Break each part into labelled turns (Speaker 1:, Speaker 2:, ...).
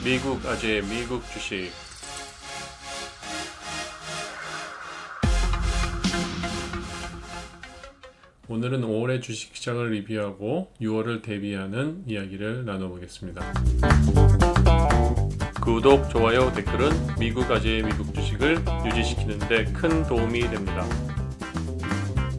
Speaker 1: 미국 아재의 미국 주식. 오늘은 5월의 주식시장을 리뷰하고 6월을 대비하는 이야기를 나눠보겠습니다. 구독, 좋아요, 댓글은 미국 아재의 미국 주식을 유지시키는 데 큰 도움이 됩니다.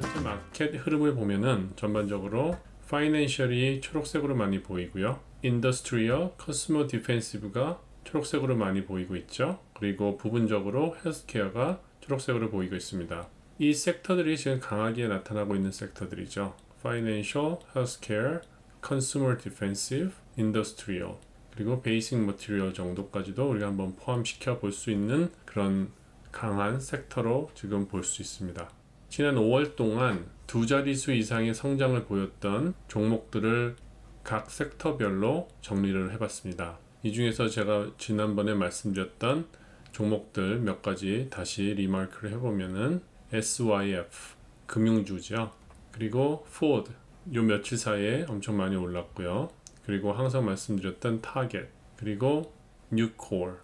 Speaker 1: 현재 마켓 흐름을 보면은 전반적으로 파이낸셜이 초록색으로 많이 보이고요. 인더스트리얼, 커스머 디펜시브가 초록색으로 많이 보이고 있죠. 그리고 부분적으로 헬스케어가 초록색으로 보이고 있습니다. 이 섹터들이 지금 강하게 나타나고 있는 섹터들이죠. Financial, Healthcare, Consumer Defensive, Industrial, 그리고 Basic Material 정도까지도 우리가 한번 포함시켜 볼 수 있는 그런 강한 섹터로 지금 볼 수 있습니다. 지난 5월 동안 두 자릿수 이상의 성장을 보였던 종목들을 각 섹터별로 정리를 해봤습니다. 이 중에서 제가 지난번에 말씀드렸던 종목들 몇 가지 다시 리마크를 해보면은 SYF, 금융주죠. 그리고 Ford, 요 며칠 사이에 엄청 많이 올랐고요. 그리고 항상 말씀드렸던 타겟, 그리고 뉴콜,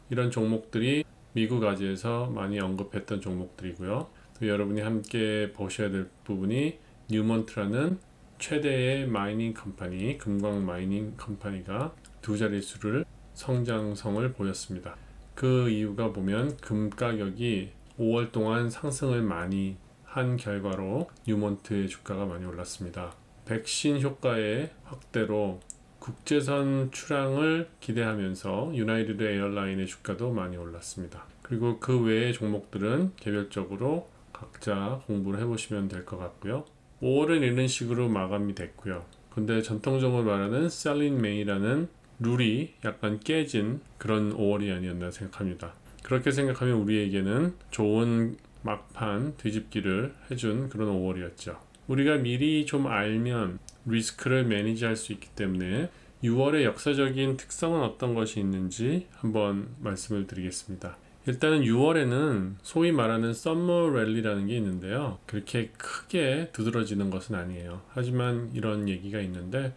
Speaker 1: 이런 종목들이 미국 아재에서 많이 언급했던 종목들이고요. 또 여러분이 함께 보셔야 될 부분이 뉴먼트라는 최대의 마이닝 컴퍼니, 금광 마이닝 컴퍼니가 두 자릿수를 성장성을 보였습니다. 그 이유가 보면 금 가격이 5월 동안 상승을 많이 한 결과로 뉴먼트의 주가가 많이 올랐습니다. 백신 효과의 확대로 국제선 출항을 기대하면서 유나이티드 에어라인의 주가도 많이 올랐습니다. 그리고 그 외의 종목들은 개별적으로 각자 공부를 해보시면 될 것 같고요. 5월은 이런 식으로 마감이 됐고요. 근데 전통적으로 말하는 셀린 메이라는 룰이 약간 깨진 그런 5월이 아니었나 생각합니다. 그렇게 생각하면 우리에게는 좋은 막판 뒤집기를 해준 그런 5월이었죠. 우리가 미리 좀 알면 리스크를 매니지할 수 있기 때문에 6월의 역사적인 특성은 어떤 것이 있는지 한번 말씀을 드리겠습니다. 일단은 6월에는 소위 말하는 썸머 랠리라는 게 있는데요. 그렇게 크게 두드러지는 것은 아니에요. 하지만 이런 얘기가 있는데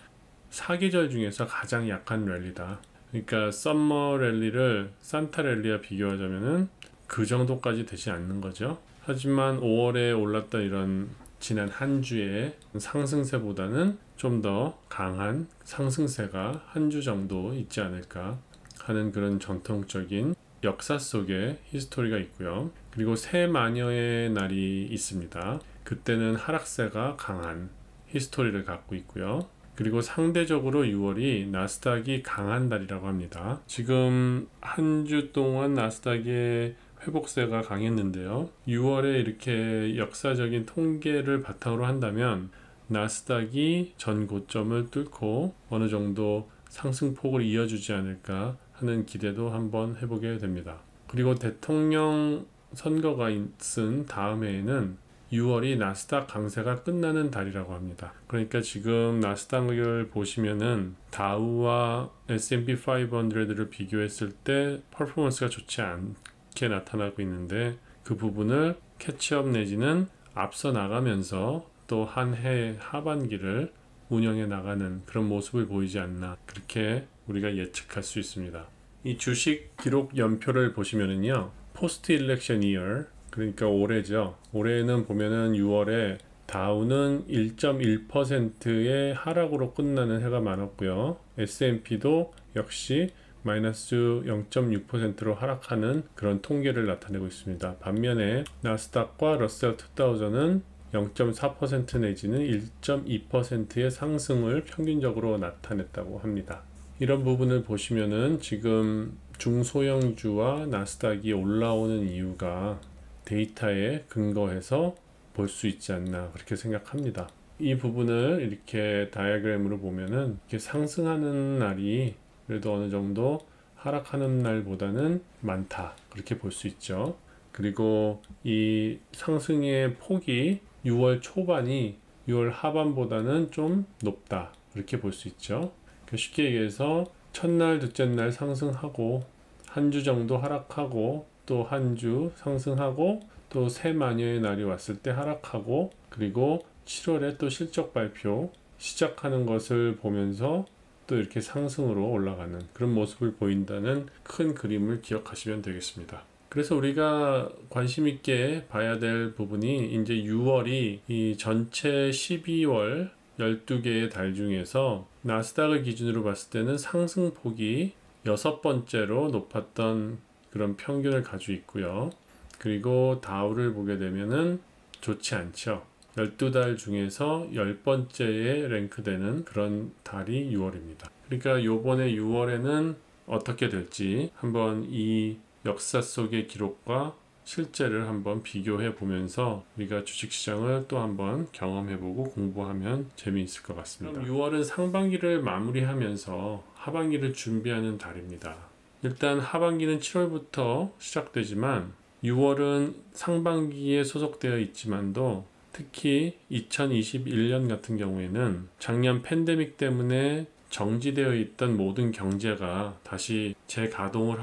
Speaker 1: 사계절 중에서 가장 약한 랠리다. 그러니까 썸머 랠리를 산타 랠리와 비교하자면은 그 정도까지 되지 않는 거죠. 하지만 5월에 올랐던 이런 지난 한 주의 상승세보다는 좀 더 강한 상승세가 한 주 정도 있지 않을까 하는 그런 전통적인 역사 속에 히스토리가 있고요. 그리고 새마녀의 날이 있습니다. 그때는 하락세가 강한 히스토리를 갖고 있고요. 그리고 상대적으로 6월이 나스닥이 강한 달이라고 합니다. 지금 한 주 동안 나스닥의 회복세가 강했는데요. 6월에 이렇게 역사적인 통계를 바탕으로 한다면 나스닥이 전 고점을 뚫고 어느 정도 상승폭을 이어주지 않을까 하는 기대도 한번 해보게 됩니다. 그리고 대통령 선거가 있은 다음 해에는 6월이 나스닥 강세가 끝나는 달이라고 합니다. 그러니까 지금 나스닥을 보시면은 다우와 S&P 500를 비교했을 때 퍼포먼스가 좋지 않게 나타나고 있는데 그 부분을 캐치업 내지는 앞서 나가면서 또 한 해 하반기를 운영해 나가는 그런 모습을 보이지 않나, 그렇게 우리가 예측할 수 있습니다. 이 주식 기록 연표를 보시면은요, 포스트 일렉션 이어, 그러니까 올해죠. 올해는 보면은 6월에 다우는 1.1%의 하락으로 끝나는 해가 많았고요. S&P도 역시 마이너스 0.6%로 하락하는 그런 통계를 나타내고 있습니다. 반면에 나스닥과 러셀 2000은 0.4% 내지는 1.2%의 상승을 평균적으로 나타냈다고 합니다. 이런 부분을 보시면은 지금 중소형주와 나스닥이 올라오는 이유가 데이터에 근거해서 볼 수 있지 않나, 그렇게 생각합니다. 이 부분을 이렇게 다이어그램으로 보면은 이렇게 상승하는 날이 그래도 어느 정도 하락하는 날보다는 많다, 그렇게 볼 수 있죠. 그리고 이 상승의 폭이 6월 초반이 6월 하반보다는 좀 높다, 그렇게 볼 수 있죠. 쉽게 얘기해서 첫날, 둘째 날 상승하고 한 주 정도 하락하고 또 한 주 상승하고 또 새마녀의 날이 왔을 때 하락하고 그리고 7월에 또 실적 발표 시작하는 것을 보면서 또 이렇게 상승으로 올라가는 그런 모습을 보인다는 큰 그림을 기억하시면 되겠습니다. 그래서 우리가 관심 있게 봐야 될 부분이 이제 6월이 이 전체 12월 12개의 달 중에서 나스닥을 기준으로 봤을 때는 상승폭이 6번째로 높았던 그런 평균을 가지고 있고요. 그리고 다우를 보게 되면은 좋지 않죠. 12달 중에서 10번째에 랭크되는 그런 달이 6월입니다. 그러니까 요번에 6월에는 어떻게 될지 한번 이 역사 속의 기록과 실제를 한번 비교해 보면서 우리가 주식시장을 또 한번 경험해보고 공부하면 재미있을 것 같습니다. 6월은 상반기를 마무리하면서 하반기를 준비하는 달입니다. 일단 하반기는 7월부터 시작되지만 6월은 상반기에 소속되어 있지만도 특히 2021년 같은 경우에는 작년 팬데믹 때문에 정지되어 있던 모든 경제가 다시 재가동을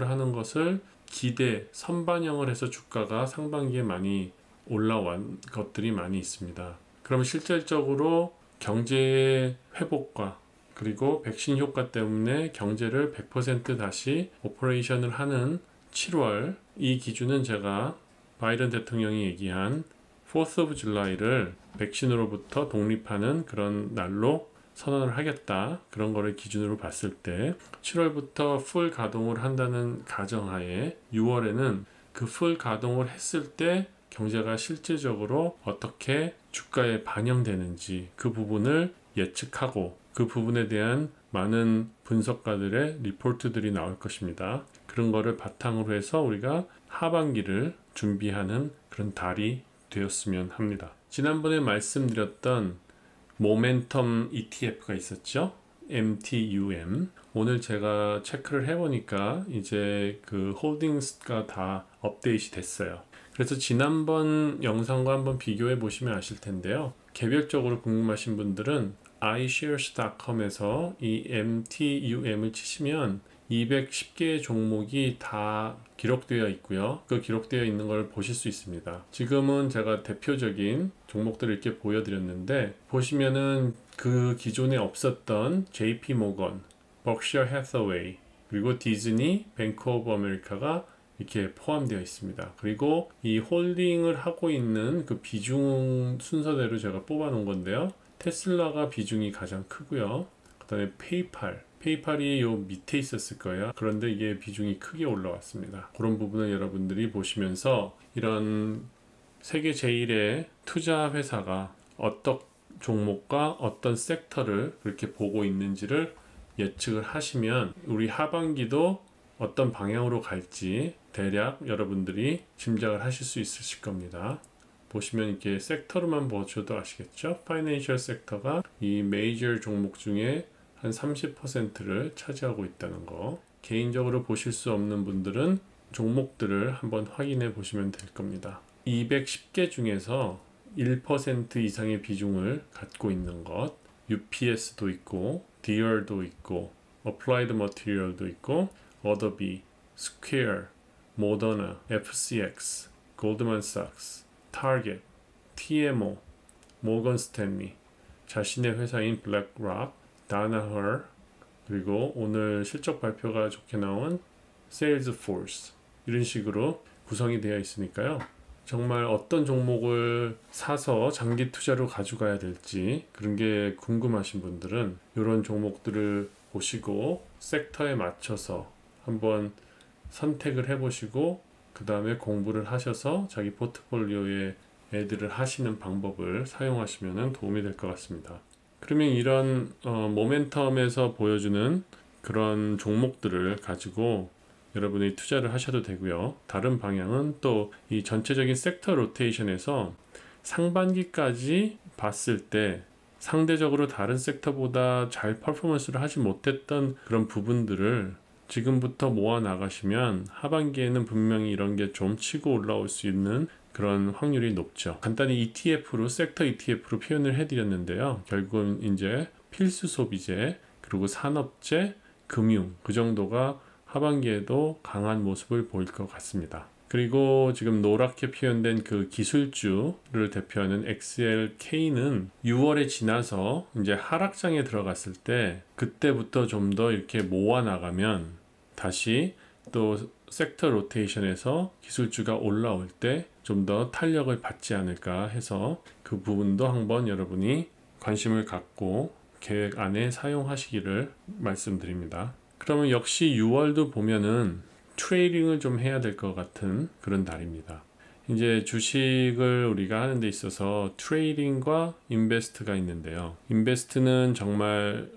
Speaker 1: 하는 것을 선반영을 해서 주가가 상반기에 많이 올라온 것들이 많이 있습니다. 그럼 실질적으로 경제의 회복과 그리고 백신 효과 때문에 경제를 100% 다시 오퍼레이션을 하는 7월, 이 기준은 제가 바이든 대통령이 얘기한 4th of July를 백신으로부터 독립하는 그런 날로 선언을 하겠다, 그런 거를 기준으로 봤을 때 7월부터 풀 가동을 한다는 가정하에 6월에는 그 풀 가동을 했을 때 경제가 실질적으로 어떻게 주가에 반영되는지 그 부분을 예측하고 그 부분에 대한 많은 분석가들의 리포트들이 나올 것입니다. 그런 거를 바탕으로 해서 우리가 하반기를 준비하는 그런 달이 되었으면 합니다. 지난번에 말씀드렸던 모멘텀 ETF가 있었죠. MTUM. 오늘 제가 체크를 해보니까 이제 그 홀딩스가 다 업데이트 됐어요. 그래서 지난번 영상과 한번 비교해 보시면 아실 텐데요. 개별적으로 궁금하신 분들은 iShares.com에서 이 MTUM을 치시면 210개의 종목이 다 기록되어 있고요. 그 기록되어 있는 걸 보실 수 있습니다. 지금은 제가 대표적인 종목들을 이렇게 보여드렸는데 보시면은 그 기존에 없었던 JP 모건, Berkshire Hathaway, 그리고 디즈니, 뱅크 오브 아메리카가 이렇게 포함되어 있습니다. 그리고 이 홀딩을 하고 있는 그 비중 순서대로 제가 뽑아 놓은 건데요. 테슬라가 비중이 가장 크고요. 그 다음에 페이팔이 요 밑에 있었을 거예요. 그런데 이게 비중이 크게 올라왔습니다. 그런 부분을 여러분들이 보시면서 이런 세계 제1의 투자 회사가 어떤 종목과 어떤 섹터를 그렇게 보고 있는지를 예측을 하시면 우리 하반기도 어떤 방향으로 갈지 대략 여러분들이 짐작을 하실 수 있으실 겁니다. 보시면 이렇게 섹터로만 보셔도 아시겠죠? 파이낸셜 섹터가 이 메이저 종목 중에 한 30%를 차지하고 있다는 거. 개인적으로 보실 수 없는 분들은 종목들을 한번 확인해 보시면 될 겁니다. 210개 중에서 1% 이상의 비중을 갖고 있는 것, UPS도 있고, Deere도 있고, Applied Material도 있고, Adobe, Square, Moderna, FCX, Goldman Sachs, Target, TMO, Morgan Stanley, 자신의 회사인 BlackRock, Danaher, 그리고 오늘 실적 발표가 좋게 나온 Salesforce, 이런 식으로 구성이 되어 있으니까요. 정말 어떤 종목을 사서 장기 투자로 가져가야 될지 그런 게 궁금하신 분들은 이런 종목들을 보시고 섹터에 맞춰서 한번 선택을 해보시고 그 다음에 공부를 하셔서 자기 포트폴리오에 애드를 하시는 방법을 사용하시면 도움이 될 것 같습니다. 그러면 이런 모멘텀에서 보여주는 그런 종목들을 가지고 여러분이 투자를 하셔도 되고요. 다른 방향은 또 이 전체적인 섹터 로테이션에서 상반기까지 봤을 때 상대적으로 다른 섹터보다 잘 퍼포먼스를 하지 못했던 그런 부분들을 지금부터 모아 나가시면 하반기에는 분명히 이런 게 좀 치고 올라올 수 있는 그런 확률이 높죠. 간단히 ETF로, 섹터 ETF로 표현을 해드렸는데요. 결국은 이제 필수 소비재, 그리고 산업재, 금융, 그 정도가 하반기에도 강한 모습을 보일 것 같습니다. 그리고 지금 노랗게 표현된 그 기술주를 대표하는 XLK는 6월에 지나서 이제 하락장에 들어갔을 때 그때부터 좀 더 이렇게 모아 나가면 다시 또 섹터 로테이션에서 기술주가 올라올 때 좀 더 탄력을 받지 않을까 해서 그 부분도 한번 여러분이 관심을 갖고 계획 안에 사용하시기를 말씀드립니다. 그러면 역시 6월도 보면은 트레이딩을 좀 해야 될 것 같은 그런 달입니다. 이제 주식을 우리가 하는 데 있어서 트레이딩과 인베스트가 있는데요. 인베스트는 정말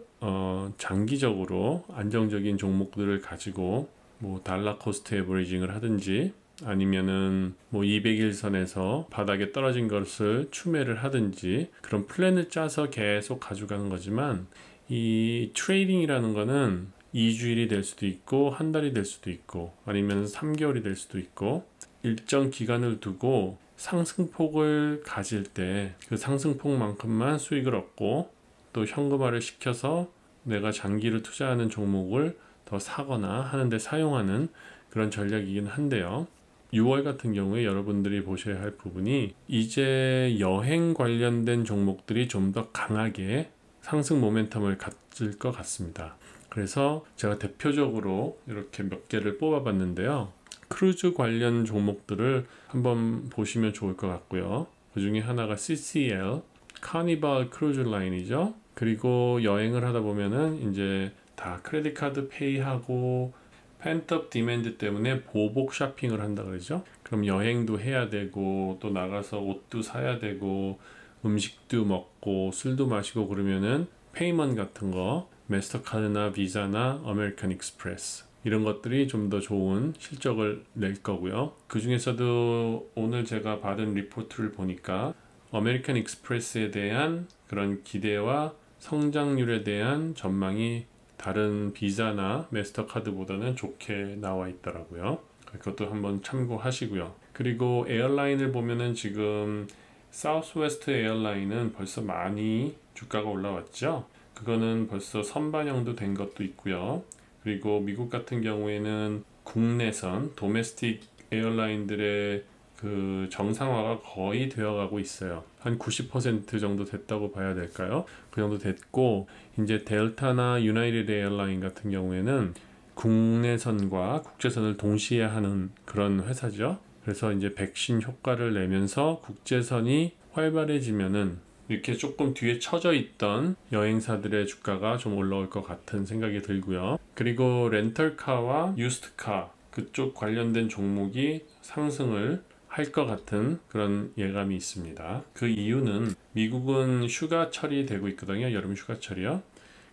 Speaker 1: 장기적으로 안정적인 종목들을 가지고 뭐 달러 코스트 에버리징을 하든지 아니면은 뭐 200일선에서 바닥에 떨어진 것을 추매를 하든지 그런 플랜을 짜서 계속 가져가는 거지만 이 트레이딩이라는 거는 2주일이 될 수도 있고 한 달이 될 수도 있고 아니면 3개월이 될 수도 있고 일정 기간을 두고 상승폭을 가질 때 그 상승폭만큼만 수익을 얻고 또 현금화를 시켜서 내가 장기를 투자하는 종목을 더 사거나 하는데 사용하는 그런 전략이긴 한데요. 6월 같은 경우에 여러분들이 보셔야 할 부분이 이제 여행 관련된 종목들이 좀 더 강하게 상승 모멘텀을 가질 것 같습니다. 그래서 제가 대표적으로 이렇게 몇 개를 뽑아봤는데요. 크루즈 관련 종목들을 한번 보시면 좋을 것 같고요. 그 중에 하나가 CCL, 카니발 크루즈 라인이죠. 그리고 여행을 하다 보면은 이제 다 크레딧 카드 페이하고 펜트업 디맨드 때문에 보복 쇼핑을 한다 그러죠. 그럼 여행도 해야 되고 또 나가서 옷도 사야 되고 음식도 먹고 술도 마시고 그러면은 페이먼트 같은 거 마스터카드나 비자나 아메리칸 익스프레스 이런 것들이 좀 더 좋은 실적을 낼 거고요. 그 중에서도 오늘 제가 받은 리포트를 보니까 아메리칸 익스프레스에 대한 그런 기대와 성장률에 대한 전망이 다른 비자나 마스터카드보다는 좋게 나와 있더라고요. 그것도 한번 참고하시고요. 그리고 에어라인을 보면은 지금 사우스웨스트 에어라인은 벌써 많이 주가가 올라왔죠. 그거는 벌써 선반영도 된 것도 있고요. 그리고 미국 같은 경우에는 국내선 도메스틱 에어라인들의 그 정상화가 거의 되어가고 있어요. 한 90% 정도 됐다고 봐야 될까요? 그 정도 됐고 이제 델타나 유나이티드 에어라인 같은 경우에는 국내선과 국제선을 동시에 하는 그런 회사죠. 그래서 이제 백신 효과를 내면서 국제선이 활발해지면은 이렇게 조금 뒤에 처져 있던 여행사들의 주가가 좀 올라올 것 같은 생각이 들고요. 그리고 렌털카와 유스트카 그쪽 관련된 종목이 상승을 할 것 같은 그런 예감이 있습니다. 그 이유는 미국은 휴가철이 되고 있거든요. 여름 휴가철이요.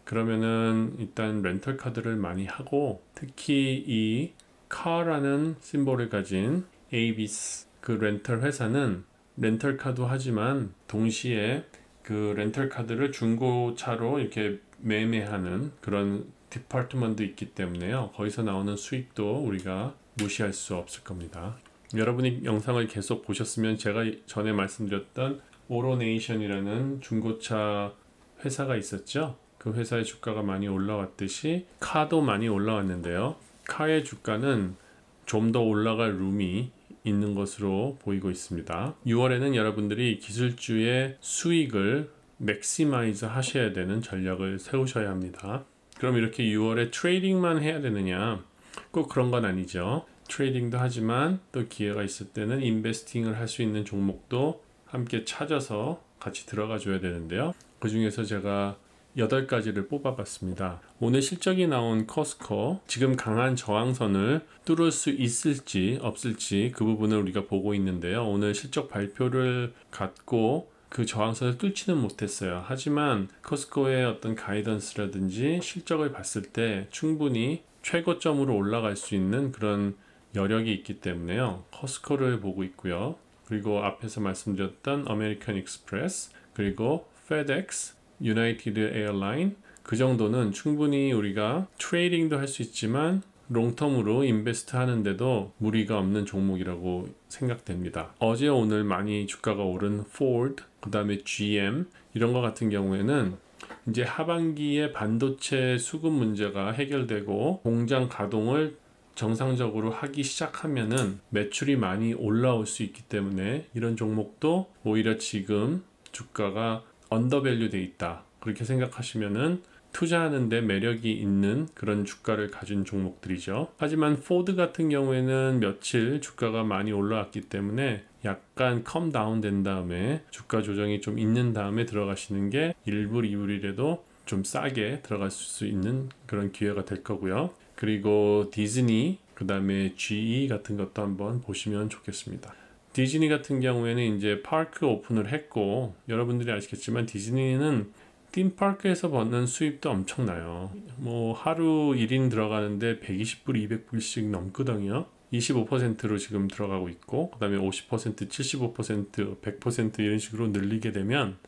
Speaker 1: 그러면은 일단 렌털카드를 많이 하고 특히 이 카라는 심볼을 가진 에이비스 그 렌털 회사는 렌털카도 하지만 동시에 그 렌털카드를 중고차로 이렇게 매매하는 그런 디파트먼트도 있기 때문에요. 거기서 나오는 수익도 우리가 무시할 수 없을 겁니다. 여러분이 영상을 계속 보셨으면 제가 전에 말씀드렸던 오로네이션이라는 중고차 회사가 있었죠. 그 회사의 주가가 많이 올라왔듯이 카도 많이 올라왔는데요. 카의 주가는 좀 더 올라갈 룸이 있는 것으로 보이고 있습니다. 6월에는 여러분들이 기술주의 수익을 맥시마이즈 하셔야 되는 전략을 세우셔야 합니다. 그럼 이렇게 6월에 트레이딩만 해야 되느냐? 꼭 그런 건 아니죠. 트레이딩도 하지만 또 기회가 있을 때는 인베스팅을 할 수 있는 종목도 함께 찾아서 같이 들어가 줘야 되는데요. 그 중에서 제가 8가지를 뽑아봤습니다. 오늘 실적이 나온 코스코 지금 강한 저항선을 뚫을 수 있을지 없을지 그 부분을 우리가 보고 있는데요. 오늘 실적 발표를 갖고 그 저항선을 뚫지는 못했어요. 하지만 코스코의 어떤 가이던스라든지 실적을 봤을 때 충분히 최고점으로 올라갈 수 있는 그런 여력이 있기 때문에요. 코스코를 보고 있고요. 그리고 앞에서 말씀드렸던 아메리칸 익스프레스 그리고 페덱스 유나이티드 에어라인 그 정도는 충분히 우리가 트레이딩도 할 수 있지만 롱텀으로 인베스트 하는데도 무리가 없는 종목이라고 생각됩니다. 어제 오늘 많이 주가가 오른 포드 그 다음에 GM 이런 거 같은 경우에는 이제 하반기에 반도체 수급 문제가 해결되고 공장 가동을 정상적으로 하기 시작하면은 매출이 많이 올라올 수 있기 때문에 이런 종목도 오히려 지금 주가가 언더밸류 돼 있다 그렇게 생각하시면은 투자하는데 매력이 있는 그런 주가를 가진 종목들이죠. 하지만 포드 같은 경우에는 며칠 주가가 많이 올라왔기 때문에 약간 컴다운 된 다음에 주가 조정이 좀 있는 다음에 들어가시는 게 1불, 2불이라도 좀 싸게 들어갈 수 있는 그런 기회가 될 거고요. 그리고 디즈니, 그 다음에 GE 같은 것도 한번 보시면 좋겠습니다. 디즈니 같은 경우에는 이제 파크 오픈을 했고, 여러분들이 아시겠지만 디즈니는 팀파크에서 받는 수입도 엄청나요. 뭐 하루 1인 들어가는데 120불, 200불씩 넘거든요. 25%로 지금 들어가고 있고, 그 다음에 50%, 75%, 100% 이런 식으로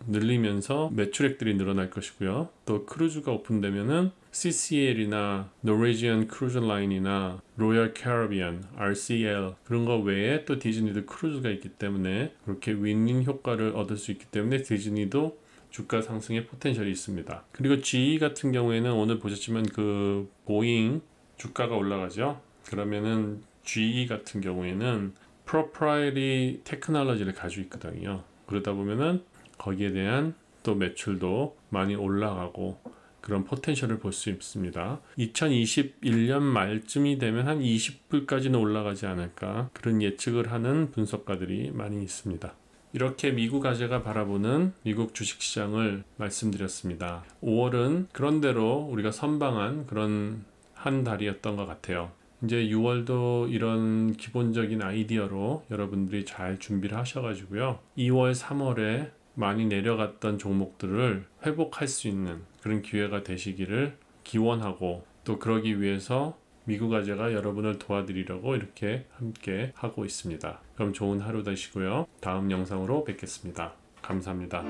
Speaker 1: 늘리면서 매출액들이 늘어날 것이고요. 또 크루즈가 오픈되면은 CCL이나 노르웨지안 크루즈 라인이나 로열 캐리비안, RCL 그런 거 외에 또 디즈니도 크루즈가 있기 때문에 그렇게 윈윈 효과를 얻을 수 있기 때문에 디즈니도 주가 상승의 포텐셜이 있습니다. 그리고 GE 같은 경우에는 오늘 보셨지만 그 보잉 주가가 올라가죠. 그러면은 GE 같은 경우에는 proprietary 테크놀로지를 가지고 있거든요. 그러다 보면은 거기에 대한 또 매출도 많이 올라가고 그런 포텐셜을 볼 수 있습니다. 2021년 말쯤이 되면 한 20불까지는 올라가지 않을까 그런 예측을 하는 분석가들이 많이 있습니다. 이렇게 미국 아재가 바라보는 미국 주식시장을 말씀드렸습니다. 5월은 그런대로 우리가 선방한 그런 한 달이었던 것 같아요. 이제 6월도 이런 기본적인 아이디어로 여러분들이 잘 준비를 하셔가지고요. 2월, 3월에 많이 내려갔던 종목들을 회복할 수 있는 그런 기회가 되시기를 기원하고 또 그러기 위해서 미국 아재가 여러분을 도와드리려고 이렇게 함께 하고 있습니다. 그럼 좋은 하루 되시고요. 다음 영상으로 뵙겠습니다. 감사합니다.